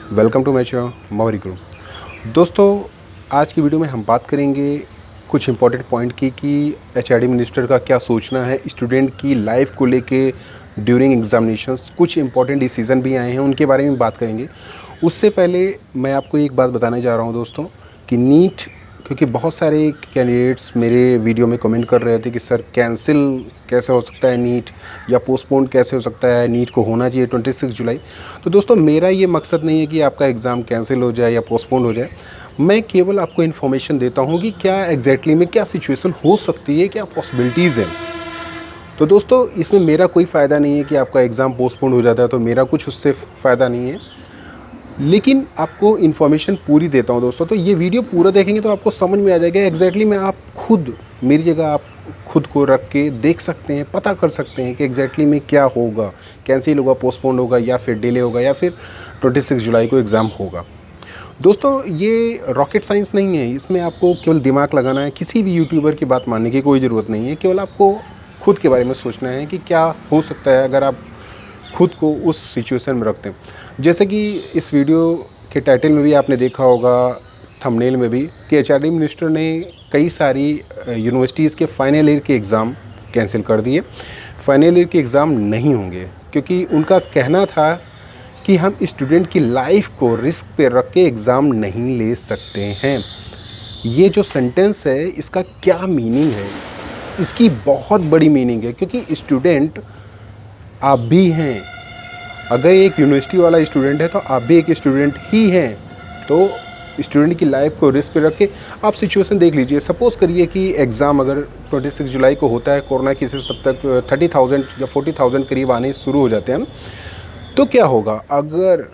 Welcome to my channel Maori गुरु। दोस्तों, आज की वीडियो में हम बात करेंगे कुछ इंपॉर्टेंट पॉइंट की कि एचआरडी मिनिस्टर का क्या सोचना है स्टूडेंट की लाइफ को लेके ड्यूरिंग एग्जामिनेशंस। कुछ इंपॉर्टेंट डिसीजन भी आए हैं, उनके बारे में बात करेंगे। उससे पहले मैं आपको एक बात बताने जा रहा हूं दोस्तों कि नीट, क्योंकि बहुत सारे कैंडिडेट्स मेरे वीडियो में कमेंट कर रहे थे कि सर कैंसिल कैसे हो सकता है नीट, या पोस्टपोन कैसे हो सकता है, नीट को होना चाहिए 26 जुलाई। तो दोस्तों, मेरा ये मकसद नहीं है कि आपका एग्ज़ाम कैंसिल हो जाए या पोस्टपोन हो जाए। मैं केवल आपको इन्फॉर्मेशन देता हूँ कि क्या एग्जैक्टली में क्या सिचुएशन हो सकती है, क्या पॉसिबिलिटीज़ हैं। तो दोस्तों, इसमें मेरा कोई फ़ायदा नहीं है कि आपका एग्ज़ाम पोस्टपोन हो जाता है, तो मेरा कुछ उससे फ़ायदा नहीं है, लेकिन आपको इन्फॉर्मेशन पूरी देता हूँ दोस्तों। तो ये वीडियो पूरा देखेंगे तो आपको समझ में आ जाएगा एग्जैक्टली में। आप खुद मेरी जगह आप खुद को रख के देख सकते हैं, पता कर सकते हैं कि एग्जैक्टली में क्या होगा, कैंसिल होगा, पोस्टपोन होगा, या फिर डिले होगा, या फिर 26 जुलाई को एग्ज़ाम होगा। दोस्तों, ये रॉकेट साइंस नहीं है, इसमें आपको केवल दिमाग लगाना है। किसी भी यूट्यूबर की बात मानने की कोई ज़रूरत नहीं है, केवल आपको खुद के बारे में सोचना है कि क्या हो सकता है अगर आप खुद को उस सिचुएशन में रखते हैं। जैसे कि इस वीडियो के टाइटल में भी आपने देखा होगा, थंबनेल में भी, कि एचआरडी मिनिस्टर ने कई सारी यूनिवर्सिटीज़ के फाइनल ईयर के एग्ज़ाम कैंसिल कर दिए। फाइनल ईयर के एग्ज़ाम नहीं होंगे क्योंकि उनका कहना था कि हम स्टूडेंट की लाइफ को रिस्क पे रख के एग्ज़ाम नहीं ले सकते हैं। ये जो सेंटेंस है, इसका क्या मीनिंग है? इसकी बहुत बड़ी मीनिंग है, क्योंकि स्टूडेंट आप भी हैं। अगर एक यूनिवर्सिटी वाला स्टूडेंट है तो आप भी एक स्टूडेंट ही हैं। तो स्टूडेंट की लाइफ को रिस्क पे रख के आप सिचुएशन देख लीजिए। सपोज़ करिए कि एग्ज़ाम अगर 26 जुलाई को होता है, कोरोना केसेस तब तक 30,000 या 40,000 करीब आने शुरू हो जाते हैं, तो क्या होगा अगर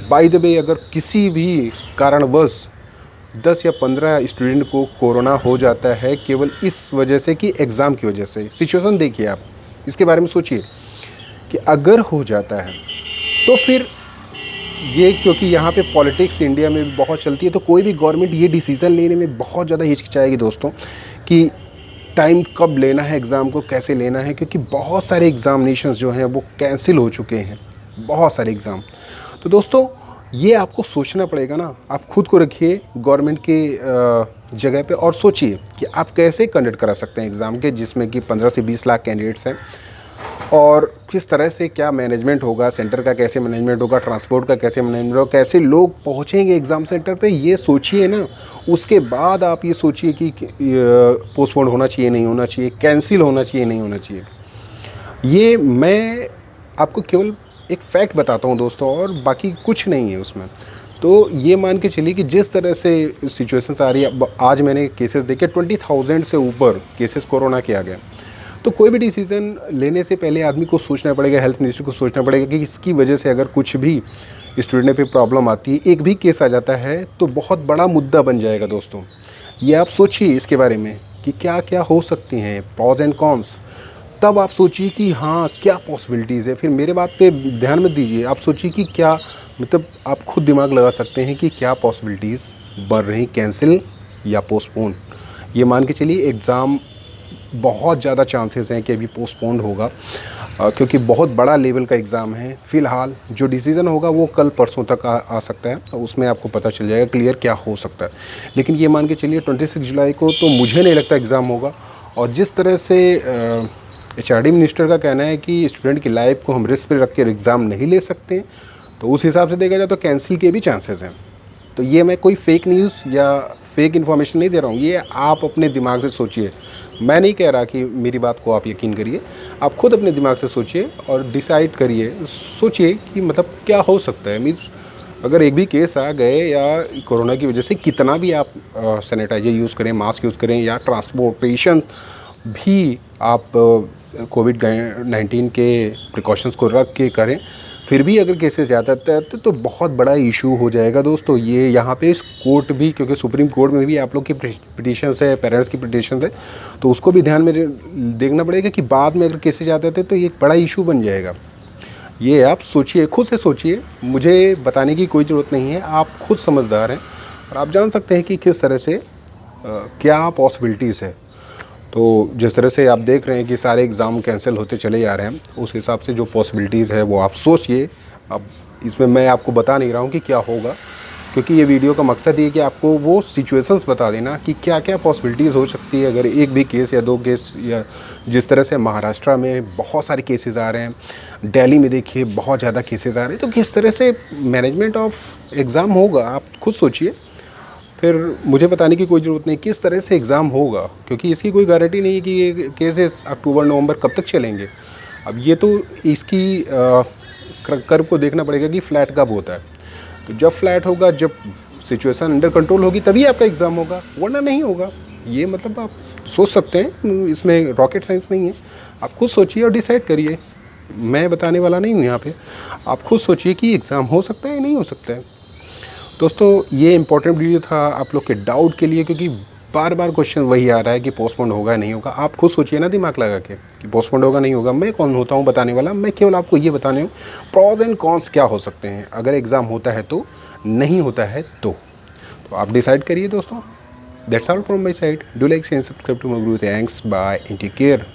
बाय द वे अगर किसी भी कारणवश 10 या 15 स्टूडेंट को कोरोना हो जाता है केवल इस वजह से कि एग्ज़ाम की वजह से। सिचुएशन देखिए, आप इसके बारे में सोचिए कि अगर हो जाता है तो फिर ये, क्योंकि यहाँ पे पॉलिटिक्स इंडिया में भी बहुत चलती है, तो कोई भी गवर्नमेंट ये डिसीज़न लेने में बहुत ज़्यादा हिचकिचाएगी दोस्तों कि टाइम कब लेना है एग्ज़ाम को, कैसे लेना है, क्योंकि बहुत सारे एग्ज़ामिनेशंस जो हैं वो कैंसिल हो चुके हैं, बहुत सारे एग्ज़ाम। तो दोस्तों, ये आपको सोचना पड़ेगा ना। आप खुद को रखिए गवर्नमेंट के जगह पे और सोचिए कि आप कैसे कंडक्ट करा सकते हैं एग्ज़ाम के, जिसमें कि 15 से 20 लाख कैंडिडेट्स हैं, और किस तरह से क्या मैनेजमेंट होगा, सेंटर का कैसे मैनेजमेंट होगा, ट्रांसपोर्ट का कैसे मैनेजमेंट होगा, कैसे लोग पहुंचेंगे एग्ज़ाम सेंटर पे, ये सोचिए ना। उसके बाद आप ये सोचिए कि पोस्टपोन होना चाहिए, नहीं होना चाहिए, कैंसिल होना चाहिए, नहीं होना चाहिए। ये मैं आपको केवल एक फैक्ट बताता हूँ दोस्तों, और बाकी कुछ नहीं है उसमें। तो ये मान के चलिए कि जिस तरह से सिचुएशंस आ रही है, आज मैंने केसेस देखे 20,000 से ऊपर केसेस कोरोना के आ गए। तो कोई भी डिसीज़न लेने से पहले आदमी को सोचना पड़ेगा, हेल्थ मिनिस्टर को सोचना पड़ेगा कि इसकी वजह से अगर कुछ भी स्टूडेंट पे प्रॉब्लम आती है, एक भी केस आ जाता है, तो बहुत बड़ा मुद्दा बन जाएगा दोस्तों। ये आप सोचिए इसके बारे में कि क्या क्या हो सकती हैं, प्रॉज एंड कॉन्स। तब आप सोचिए कि हाँ, क्या पॉसिबिलिटीज़ है। फिर मेरे बात पे ध्यान मत दीजिए, आप सोचिए कि क्या, मतलब आप खुद दिमाग लगा सकते हैं कि क्या पॉसिबिलिटीज़ बढ़ रही, कैंसिल या पोस्टपोन। ये मान के चलिए एग्ज़ाम बहुत ज़्यादा चांसेस हैं कि अभी पोस्टपोन्ड होगा, क्योंकि बहुत बड़ा लेवल का एग्ज़ाम है। फ़िलहाल जो डिसीज़न होगा वो कल परसों तक आ सकता है, तो उसमें आपको पता चल जाएगा क्लियर क्या हो सकता है। लेकिन ये मान के चलिए 26 जुलाई को तो मुझे नहीं लगता एग्ज़ाम होगा। और जिस तरह से एचआरडी मिनिस्टर का कहना है कि स्टूडेंट की लाइफ को हम रिस्क पे रख के एग्ज़ाम नहीं ले सकते, तो उस हिसाब से देखा जाए तो कैंसिल के भी चांसेस हैं। तो ये मैं कोई फेक न्यूज़ या फेक इन्फॉर्मेशन नहीं दे रहा हूँ, ये आप अपने दिमाग से सोचिए। मैं नहीं कह रहा कि मेरी बात को आप यकीन करिए, आप खुद अपने दिमाग से सोचिए और डिसाइड करिए, सोचिए कि मतलब क्या हो सकता है। मीन्स अगर एक भी केस आ गए या कोरोना की वजह से, कितना भी आप सैनिटाइजर यूज़ करें, मास्क यूज़ करें, या ट्रांसपोर्टेशन भी आप कोविड-19 के प्रिकॉशंस को रख के करें, फिर भी अगर केसेस ज़्यादा आते तो बहुत बड़ा इशू हो जाएगा दोस्तों। ये यहाँ पे इस कोर्ट भी, क्योंकि सुप्रीम कोर्ट में भी आप लोग की पिटीशंस है, पेरेंट्स की पिटीशंस है, तो उसको भी ध्यान में देखना पड़ेगा कि बाद में अगर केसेस ज़्यादा आते तो ये एक बड़ा इशू बन जाएगा। ये आप सोचिए, खुद से सोचिए, मुझे बताने की कोई ज़रूरत नहीं है, आप खुद समझदार हैं और आप जान सकते हैं कि किस तरह से क्या पॉसिबिलिटीज़ है। तो जिस तरह से आप देख रहे हैं कि सारे एग्ज़ाम कैंसिल होते चले जा रहे हैं, उस हिसाब से जो पॉसिबिलिटीज़ है वो आप सोचिए। अब इसमें मैं आपको बता नहीं रहा हूँ कि क्या होगा, क्योंकि ये वीडियो का मकसद ये है कि आपको वो सिचुएशंस बता देना कि क्या क्या पॉसिबिलिटीज़ हो सकती है अगर एक भी केस या दो केस, या जिस तरह से महाराष्ट्र में बहुत सारे केसेस आ रहे हैं, दिल्ली में देखिए बहुत ज़्यादा केसेस आ रहे हैं, तो किस तरह से मैनेजमेंट ऑफ एग्ज़ाम होगा आप खुद सोचिए। फिर मुझे बताने की कोई ज़रूरत नहीं किस तरह से एग्ज़ाम होगा, क्योंकि इसकी कोई गारंटी नहीं है कि ये केसेस अक्टूबर नवंबर कब तक चलेंगे। अब ये तो इसकी कर्व को देखना पड़ेगा कि फ्लैट कब होता है। तो जब फ्लैट होगा, जब सिचुएशन अंडर कंट्रोल होगी, तभी आपका एग्ज़ाम होगा, वरना नहीं होगा। ये मतलब आप सोच सकते हैं, इसमें रॉकेट साइंस नहीं है। आप खुद सोचिए और डिसाइड करिए, मैं बताने वाला नहीं हूँ यहाँ पे। आप खुद सोचिए कि एग्ज़ाम हो सकता है या नहीं हो सकता है। दोस्तों ये इंपॉर्टेंट वीडियो था आप लोग के डाउट के लिए, क्योंकि बार बार क्वेश्चन वही आ रहा है कि पोस्टपोन होगा नहीं होगा। आप खुद सोचिए ना दिमाग लगा के कि पोस्टपोन होगा नहीं होगा। मैं कौन होता हूँ बताने वाला, मैं केवल आपको ये बताने हूँ प्रॉज एंड कॉन्स क्या हो सकते हैं अगर एग्ज़ाम होता है तो, नहीं होता है तो आप डिसाइड करिए दोस्तों। That's all from my side. Do like share subscribe to my group. Thanks bye and take care.